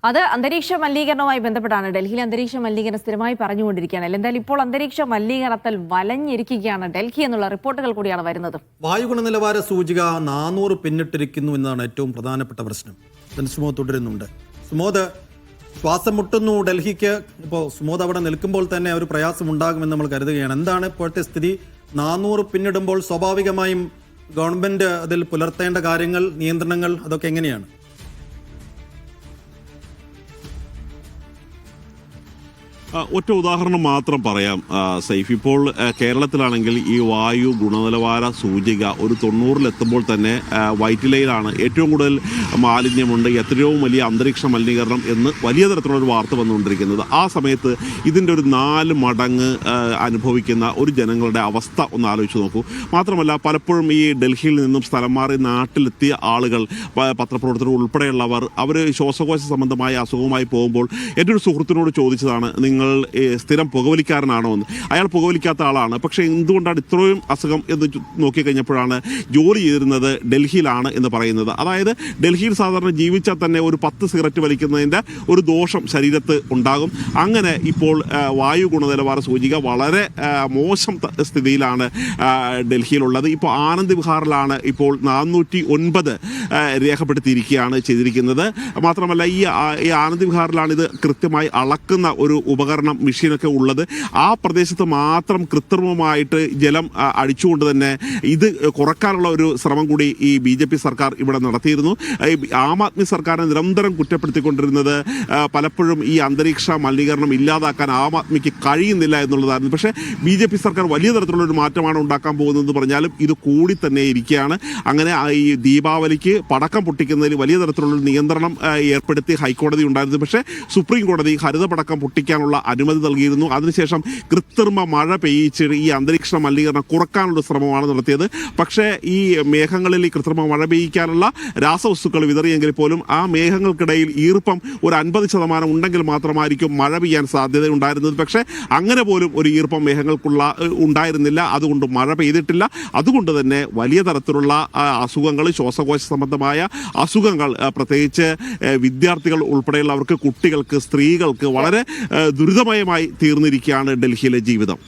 അത് അന്തരീക്ഷ മലിനീകരണവുമായി ബന്ധപ്പെട്ടാണ്. ഡൽഹിയിലെ അന്തരീക്ഷ മലിനീകരണം സ്ഥിരമായി പറഞ്ഞുകൊണ്ടിരിക്കുകയാണ്. എന്തായാലും ഇപ്പോൾ അന്തരീക്ഷ മലിനീകരണത്തിൽ വലഞ്ഞിരിക്കുകയാണ് ഡൽഹി എന്നുള്ള റിപ്പോർട്ടുകൾ കൂടിയാണ് വരുന്നത്. വായു ഗുണനിലവാര സൂചിക 400 പിന്നിട്ടിരിക്കുന്നു എന്നതാണ് ഏറ്റവും പ്രധാനപ്പെട്ട പ്രശ്നം. സുമോദ് തുടരുന്നുണ്ട്. സുമോദ്, ശ്വാസം മുട്ടുന്നു ഡൽഹിക്ക്. ഇപ്പോൾ സുമോദ് അവിടെ നിൽക്കുമ്പോൾ തന്നെ ഒരു പ്രയാസം ഉണ്ടാകുമെന്ന് നമ്മൾ കരുതുകയാണ്. എന്താണ് ഇപ്പോഴത്തെ സ്ഥിതി? 400 പിന്നിടുമ്പോൾ സ്വാഭാവികമായും ഗവൺമെന്റ് അതിൽ പുലർത്തേണ്ട കാര്യങ്ങൾ, നിയന്ത്രണങ്ങൾ അതൊക്കെ എങ്ങനെയാണ്? ഒറ്റ ഉദാഹരണം മാത്രം പറയാം സൈഫ്. ഇപ്പോൾ കേരളത്തിലാണെങ്കിൽ ഈ വായു ഗുണനിലവാര സൂചിക ഒരു 90-ലെത്തുമ്പോൾ തന്നെ വൈറ്റ് ലൈനിലാണ് ഏറ്റവും കൂടുതൽ മാലിന്യമുണ്ട്, എത്രയോ വലിയ അന്തരീക്ഷ മലിനീകരണം എന്ന് വലിയ തരത്തിലുള്ളൊരു വാർത്ത വന്നുകൊണ്ടിരിക്കുന്നത്. ആ സമയത്ത് ഇതിൻ്റെ ഒരു 4 മടങ്ങ് അനുഭവിക്കുന്ന ഒരു ജനങ്ങളുടെ അവസ്ഥ ഒന്ന് ആലോചിച്ച് നോക്കൂ. മാത്രമല്ല, പലപ്പോഴും ഈ ഡൽഹിയിൽ നിന്നും സ്ഥലം മാറി നാട്ടിലെത്തിയ ആളുകൾ, പത്രപ്രവർത്തകർ ഉൾപ്പെടെയുള്ളവർ, അവർ ശ്വാസകോശ സംബന്ധമായ അസുഖവുമായി പോകുമ്പോൾ എൻ്റെ ഒരു സുഹൃത്തിനോട് ചോദിച്ചതാണ്, നിങ്ങൾ സ്ഥിരം പുകവലിക്കാരനാണോ എന്ന്. അയാൾ പുകവലിക്കാത്ത ആളാണ്. പക്ഷേ എന്തുകൊണ്ടാണ് ഇത്രയും അസുഖം എന്ന് നോക്കിക്കഴിഞ്ഞപ്പോഴാണ് ജോലി ചെയ്തിരുന്നത് ഡൽഹിയിലാണ് എന്ന് പറയുന്നത്. അതായത് ഡൽഹിയിൽ സാധാരണ ജീവിച്ചാൽ തന്നെ ഒരു 10 സിഗരറ്റ് വലിക്കുന്നതിൻ്റെ ഒരു ദോഷം ശരീരത്ത് ഉണ്ടാകും. അങ്ങനെ ഇപ്പോൾ വായു ഗുണനിലവാര സൂചിക വളരെ മോശം സ്ഥിതിയിലാണ് ഡൽഹിയിലുള്ളത്. ഇപ്പോൾ ആനന്ദ് വിഹാറിലാണ് ഇപ്പോൾ 409 രേഖപ്പെടുത്തിയിരിക്കുകയാണ് ചെയ്തിരിക്കുന്നത്. മാത്രമല്ല, ഈ ആനന്ദ് വിഹാറിലാണ് ഇത് കൃത്യമായി അളക്കുന്ന ഒരു ഉപകരണം, മെഷീനൊക്കെ ഉള്ളത്. ആ പ്രദേശത്ത് മാത്രം കൃത്രിമമായിട്ട് ജലം അടിച്ചുകൊണ്ട് തന്നെ ഇത് കുറക്കാനുള്ള ഒരു ശ്രമം കൂടി ഈ BJP സർക്കാർ ഇവിടെ നടത്തിയിരുന്നു. ആം ആദ്മി സർക്കാരിനെ നിരന്തരം കുറ്റപ്പെടുത്തിക്കൊണ്ടിരുന്നത് പലപ്പോഴും ഈ അന്തരീക്ഷ മലിനീകരണം ഇല്ലാതാക്കാൻ ആം ആദ്മിക്ക് കഴിയുന്നില്ല എന്നുള്ളതായിരുന്നു. പക്ഷേ BJP സർക്കാർ വലിയ തരത്തിലുള്ളൊരു മാറ്റമാണ് ഉണ്ടാക്കാൻ പോകുന്നതെന്ന് പറഞ്ഞാലും ഇത് കൂടി തന്നെ ഇരിക്കുകയാണ്. അങ്ങനെ ഈ ദീപാവലിക്ക് പടക്കം പൊട്ടിക്കുന്നതിൽ വലിയ തരത്തിലുള്ളൊരു നിയന്ത്രണം ഏർപ്പെടുത്തി ഹൈക്കോടതി ഉണ്ടായിരുന്നു. പക്ഷേ സുപ്രീം കോടതി ഹരിത പടക്കം പൊട്ടിക്കാനുള്ള അനുമതി നൽകിയിരുന്നു. അതിനുശേഷം കൃത്രിമ മഴ പെയ്യിച്ച് ഈ അന്തരീക്ഷ മലിനീകരണം കുറക്കാനുള്ള ശ്രമമാണ് നടത്തിയത്. പക്ഷേ ഈ മേഘങ്ങളിൽ ഈ കൃത്രിമ മഴ പെയ്യിക്കാനുള്ള രാസവസ്തുക്കൾ വിതറിയെങ്കിൽ പോലും ആ മേഘങ്ങൾക്കിടയിൽ ഈർപ്പം ഒരു 50% ഉണ്ടെങ്കിൽ മാത്രമായിരിക്കും മഴ പെയ്യാൻ സാധ്യതയുണ്ടായിരുന്നത്. പക്ഷേ അങ്ങനെ പോലും ഒരു ഈർപ്പം മേഘങ്ങൾക്കുള്ള ഉണ്ടായിരുന്നില്ല. അതുകൊണ്ട് മഴ പെയ്തിട്ടില്ല. അതുകൊണ്ട് തന്നെ വലിയ തരത്തിലുള്ള അസുഖങ്ങൾ, ശ്വാസകോശ സംബന്ധമായ അസുഖങ്ങൾ, പ്രത്യേകിച്ച് വിദ്യാർത്ഥികൾ ഉൾപ്പെടെയുള്ളവർക്ക്, കുട്ടികൾക്ക്, സ്ത്രീകൾക്ക് വളരെ ദുരിതമയമായി തീർന്നിരിക്കുകയാണ് ഡൽഹിയിലെ ജീവിതം.